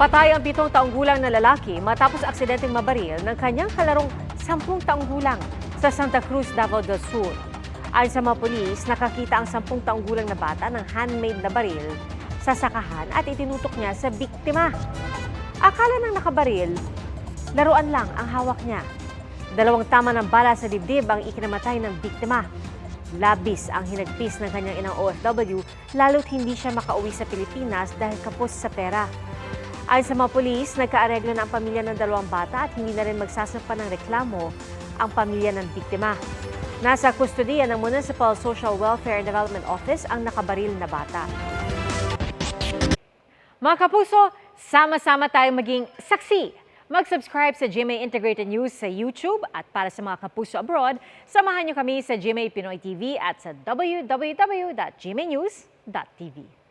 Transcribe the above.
Patay ang 7 taong gulang na lalaki matapos aksidenteng mabaril ng kanyang kalarong 10 taong gulang sa Santa Cruz, Davao del Sur. Ayon sa mga pulis, nakakita ang 10 taong gulang na bata ng handmade na baril sa sakahan at itinutok niya sa biktima. Akala ng nakabaril, laruan lang ang hawak niya. 2 tama ng bala sa dibdib ang ikinamatay ng biktima. Labis ang hinagpis ng kanyang inang OFW lalo't hindi siya makauwi sa Pilipinas dahil kapos sa pera. Ayon sa mga pulis, nagkaareglo na ang pamilya ng 2 bata at hindi na rin magsasampa ng reklamo ang pamilya ng biktima. Nasa kustudiya ng Municipal Social Welfare and Development Office ang nakabaril na bata. Mga kapuso, sama-sama tayong maging saksi. Mag-subscribe sa GMA Integrated News sa YouTube at para sa mga kapuso abroad, samahan niyo kami sa GMA Pinoy TV at sa www.gmanews.tv.